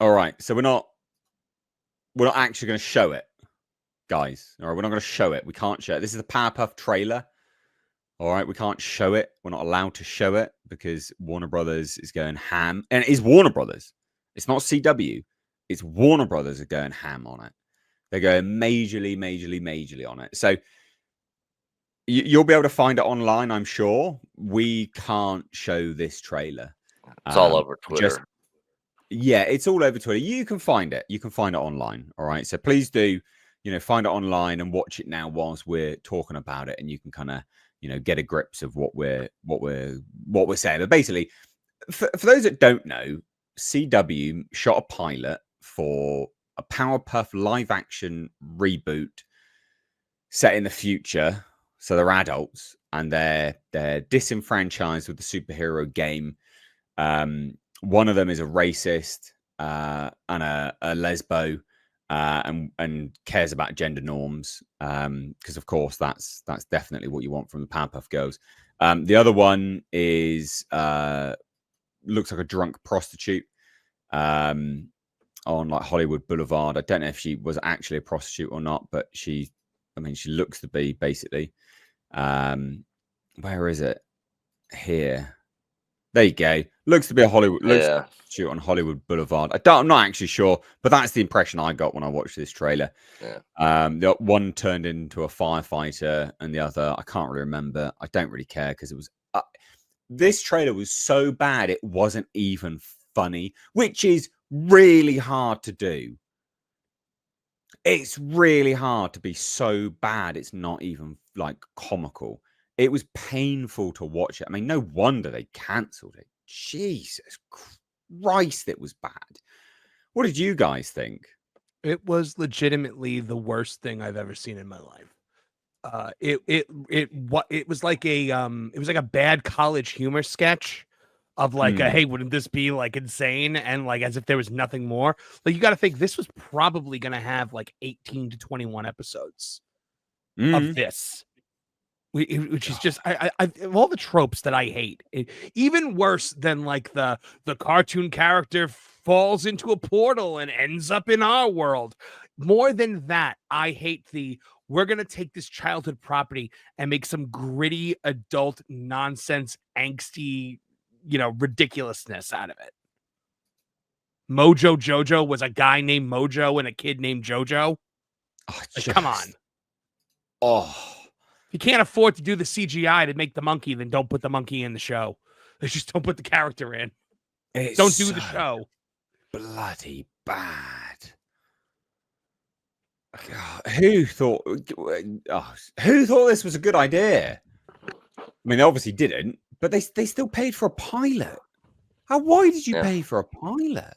All right, so we're not actually going to show it, guys. All right, we're not going to show it. We can't show it. This is the Powerpuff trailer. All right, we can't show it. We're not allowed to show it because Warner Brothers is going ham, and it is Warner Brothers. It's not CW. It's Warner Brothers are going ham on it. They're going majorly on it. So you'll be able to find it online, I'm sure. We can't show this trailer. It's all over Twitter. Yeah, it's all over Twitter. You can find it. You can find it online. All right. So please do, find it online and watch it now whilst we're talking about it, and you can kind of, get a grips of what we're saying. But basically, for those that don't know, CW shot a pilot for a Powerpuff live action reboot set in the future. So they're adults and they're disenfranchised with the superhero game. One of them is a racist and a lesbo, and cares about gender norms, because of course that's definitely what you want from the Powerpuff Girls. The other one is looks like a drunk prostitute on like Hollywood Boulevard. I don't know if she was actually a prostitute or not, but she looks to be, basically. Where is it? Here. There you go. Looks to be a Hollywood. Shoot on Hollywood Boulevard. I'm not actually sure, but that's the impression I got when I watched this trailer. Yeah. The one turned into a firefighter, and the other I can't really remember. I don't really care because it was. This trailer was so bad it wasn't even funny, which is really hard to do. It's really hard to be so bad it's not even like comical. It was painful to watch it. I mean, no wonder they cancelled it. Jesus Christ, it was bad. What did you guys think? It was legitimately the worst thing I've ever seen in my life. It was like a bad college humor sketch of like, hey, wouldn't this be like insane? And like as if there was nothing more. Like, you got to think this was probably going to have like 18 to 21 episodes of this. Which is just I of all the tropes that I hate, even worse than like the cartoon character falls into a portal and ends up in our world. More than that, I hate we're gonna take this childhood property and make some gritty adult nonsense, angsty, ridiculousness out of it. Mojo Jojo was a guy named Mojo and a kid named Jojo. Come on. Oh. If you can't afford to do the CGI to make the monkey, then don't put the monkey in the show. Just don't put the character in. Don't do the show. Bloody bad. God, who thought this was a good idea? I mean, they obviously didn't, but they still paid for a pilot. Why did you pay for a pilot?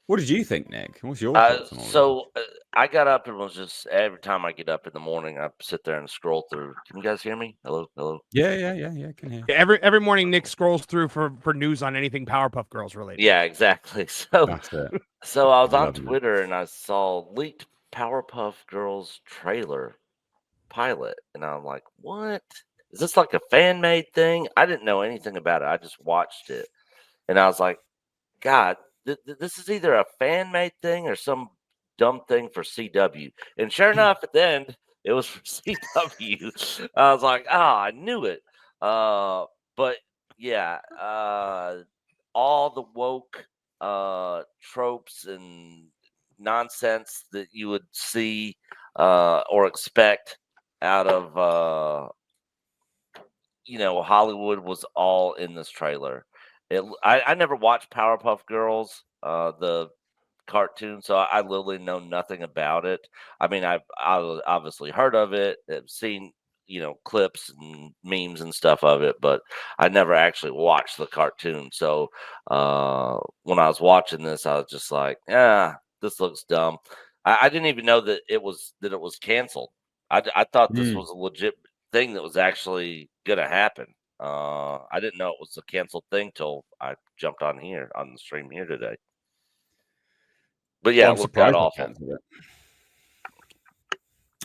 What did you think, Nick? What's your thoughts on all that? I got up and was just, every time I get up in the morning, I sit there and scroll through. Can you guys hear me? Hello? Yeah, I can hear. Every morning, Nick scrolls through for news on anything Powerpuff Girls related. Yeah, exactly. So that's it. So I was on Twitter and I saw leaked Powerpuff Girls trailer pilot, and I'm like, what? Is this like a fan-made thing? I didn't know anything about it. I just watched it, and I was like, God, this is either a fan-made thing or some dumb thing for CW. And sure enough, at the end, it was for CW. I was like, I knew it. But yeah, all the woke tropes and nonsense that you would see or expect out of Hollywood was all in this trailer. I never watched Powerpuff Girls, the cartoon, so I literally know nothing about it. I mean, I've obviously heard of it, I've seen clips and memes and stuff of it, but I never actually watched the cartoon. So when I was watching this, I was just like, this looks dumb. I didn't even know that it was canceled. I thought this was a legit thing that was actually gonna happen. I didn't know it was a canceled thing till I jumped on the stream here today. But yeah, it looked that awful.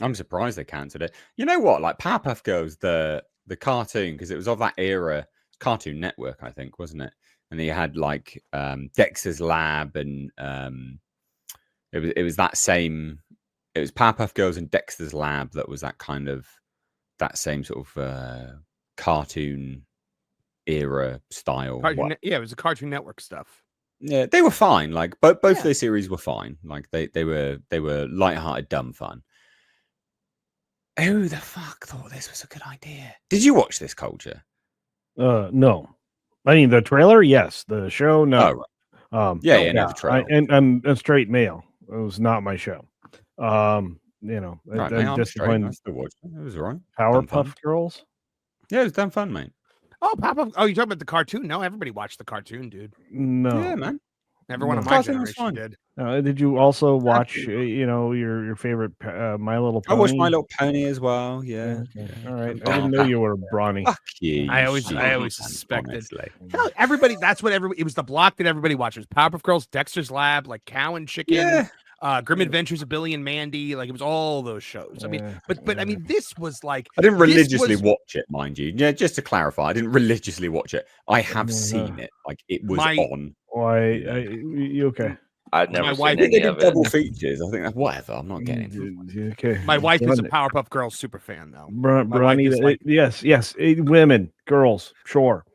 I'm surprised they cancelled it. You know what? Like Powerpuff Girls, the cartoon, because it was of that era, Cartoon Network, I think, wasn't it? and you had like Dexter's Lab, and it was that same. It was Powerpuff Girls and Dexter's Lab that was that same sort of cartoon era style. Yeah, it was a Cartoon Network stuff. Yeah, they were fine. Like both Yeah. of those series were fine. Like they were lighthearted, dumb fun. Who the fuck thought this was a good idea? Did you watch this, Culture? No. I mean the trailer, yes. The show, no. Oh, right. The trailer. And I'm a straight male. It was not my show. You know, Right, I'm disappointed. I still watched it. It was all right. Powerpuff Girls. Yeah, it was damn fun, mate. Oh, Powerpuff! Oh, you talking about the cartoon? No, everybody watched the cartoon, dude. No. Yeah, man. Everyone No. of my Cartoon was generation fun. did. Did you also watch, your favorite My Little Pony? I watched My Little Pony as well. Yeah. Okay. All right. I didn't know you were brawny. Fuck you. I always suspected. Hell, everybody. That's what everybody. It was the block that everybody watched. It was Powerpuff Girls, Dexter's Lab, like Cow and Chicken. Yeah. Grim Adventures of Billy and Mandy, like it was all those shows. I mean, but I mean, this was like I didn't religiously watch it, mind you. Yeah, just to clarify, I didn't religiously watch it. I have seen it, like it was on. Why? You okay? I've never seen wife- any They did of it. double features. I think that's whatever. I'm not getting it. Okay. My wife is a Powerpuff Girls super fan, though. Brawny, is like- yes, women, girls, sure,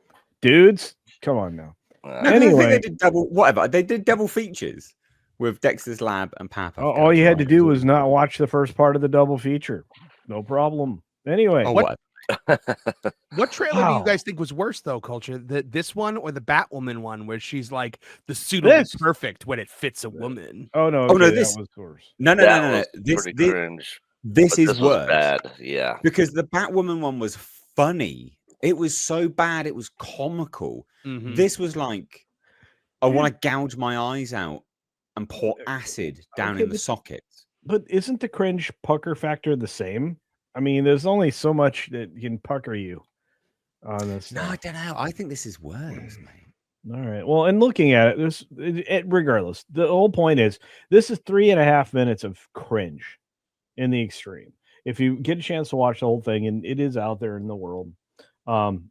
dudes. Come on now. No, I think Anyway. they did whatever. They did double features with Dexter's Lab and Powerpuff. All you had to do was not watch the first part of the double feature. No problem. Anyway, what? What trailer do you guys think was worse, though, Culture? This one or the Batwoman one, where she's like the suit is perfect when it fits a woman? Oh no! This was worse. No. This cringe. This is was worse. Bad. Yeah, because the Batwoman one was funny. It was so bad. It was comical. Mhm. This was like, I want to gouge my eyes out and pour acid down in the sockets. But isn't the cringe pucker factor the same? I mean, there's only so much that can pucker you on this. No, I don't know. I think this is worse, mate. All right. Well, and looking at it, regardless, the whole point is this is 3.5 minutes of cringe in the extreme. If you get a chance to watch the whole thing, and it is out there in the world, the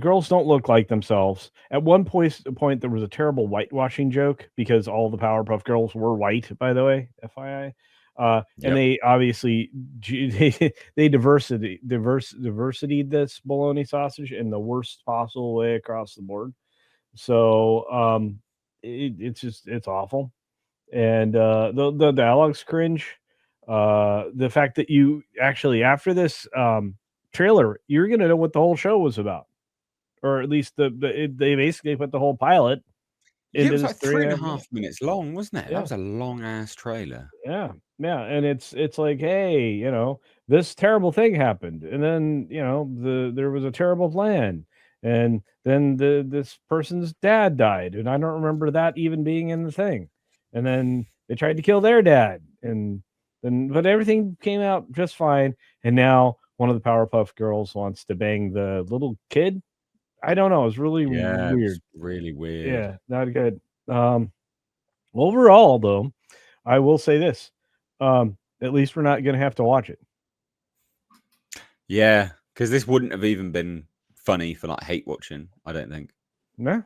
girls don't look like themselves. At one point there was a terrible whitewashing joke because all the Powerpuff Girls were white, by the way, FYI. And they obviously they diversity this bologna sausage in the worst possible way across the board. So it's awful. And the dialogue's cringe. The fact that you actually, after this trailer, you're gonna know what the whole show was about, or at least they basically put the whole pilot. It was like 3.5 minutes long, wasn't it? Yeah. That was a long ass trailer. Yeah, and it's like, hey, this terrible thing happened, and then there was a terrible plan, and then this person's dad died, and I don't remember that even being in the thing, and then they tried to kill their dad, but everything came out just fine, and now one of the Powerpuff Girls wants to bang the little kid. I don't know. It's really weird. It was really weird. Yeah, not good. Overall, though, I will say this: at least we're not going to have to watch it. Yeah, because this wouldn't have even been funny for like hate watching. I don't think. No.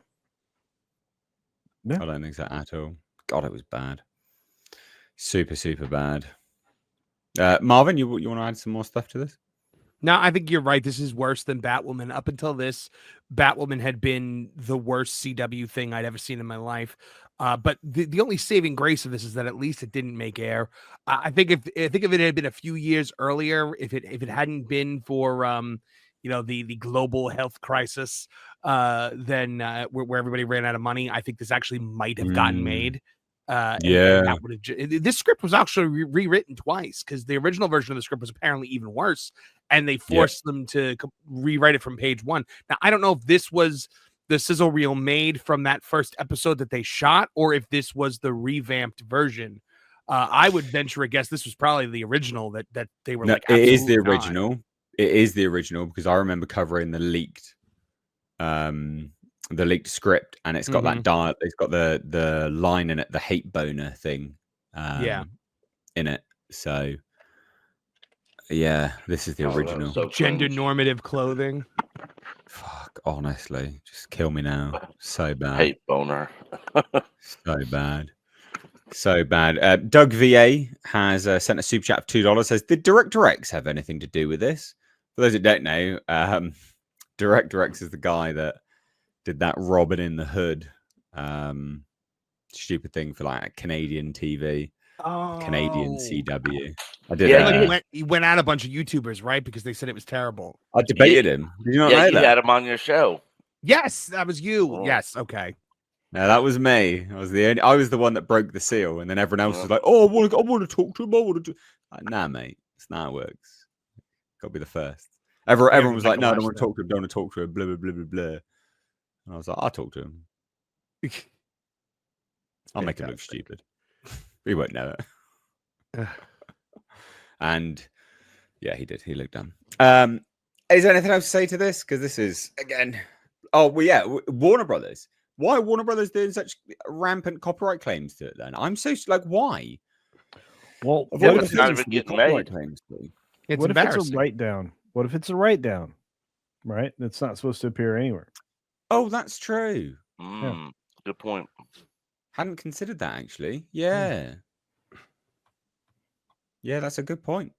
I don't think so at all. God, it was bad. Super, super bad. Marvin, you want to add some more stuff to this? No, I think you're right. This is worse than Batwoman. Up until this, Batwoman had been the worst CW thing I'd ever seen in my life. But the only saving grace of this is that at least it didn't make air. I think if it had been a few years earlier, if it hadn't been for the global health crisis, then where everybody ran out of money, I think this actually might have gotten made. And that would have this script was actually rewritten twice because the original version of the script was apparently even worse, and they forced them to rewrite it from page one. Now, I don't know if this was the sizzle reel made from that first episode that they shot, or if this was the revamped version. I would venture a guess this was probably the original that they were like. It is the original. Not. It is the original because I remember covering the leaked script, and it's got that dial. It's got the line in it, the hate boner thing. In it. So yeah, this is the original. So gender normative clothing. Fuck. honestly, just kill me now. So bad. Hate boner. So bad. So bad. Doug VA has sent a super chat of $2. Says, did Director X have anything to do with this? For those that don't know, Director X is the guy that did that Robin in the Hood stupid thing for like Canadian TV, Canadian CW. I did. Yeah, he went at a bunch of YouTubers, right? Because they said it was terrible. I debated him. Did you not know you that? had him on your show. Yes, that was you. Oh. Yes, okay. No, that was me. I was the one that broke the seal, and then everyone else was like, "Oh, I want to talk to him. I want to." Like, nah, mate, it's not how it works. Got to be the first. Everyone was like, "No, I don't want to talk to him. Don't want to talk to him." Blah blah blah blah blah. And I was like, "I'll talk to him. I'll make him look stupid. He won't know it." And yeah, he did. He looked dumb. Is there anything else to say to this? Because this is again. Oh well, yeah. Warner Brothers. Why are Warner Brothers doing such rampant copyright claims to it? Then I'm so like, why? Well, Yeah, it's not even getting made. Claims to. It's what if embarrassing. it's a write down? What if it's a write down? Right? It's not supposed to appear anywhere. Oh, that's true. Good point. Hadn't considered that actually. Yeah. Yeah, that's a good point.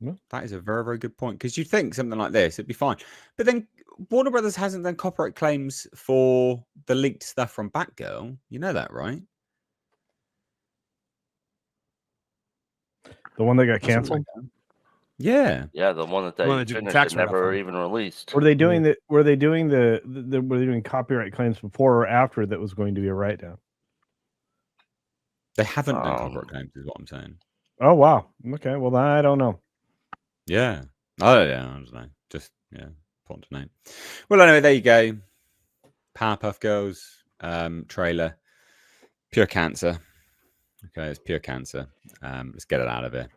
Yeah. That is a very, very good point. Because you'd think something like this, it'd be fine. But then Warner Brothers hasn't done copyright claims for the leaked stuff from Batgirl. You know that, right? The one that got canceled? Yeah. Yeah, the one that they One that finished tax and never write-off. even released. Were they doing the were they doing copyright claims before or after that was going to be a write down? They haven't done copyright claims, is what I'm saying. Oh wow. Okay. Well, I don't know. Yeah. Oh yeah, I don't know. Just important to know. Well, anyway, there you go. Powerpuff Girls trailer. Pure cancer. Okay, it's pure cancer. Let's get it out of here.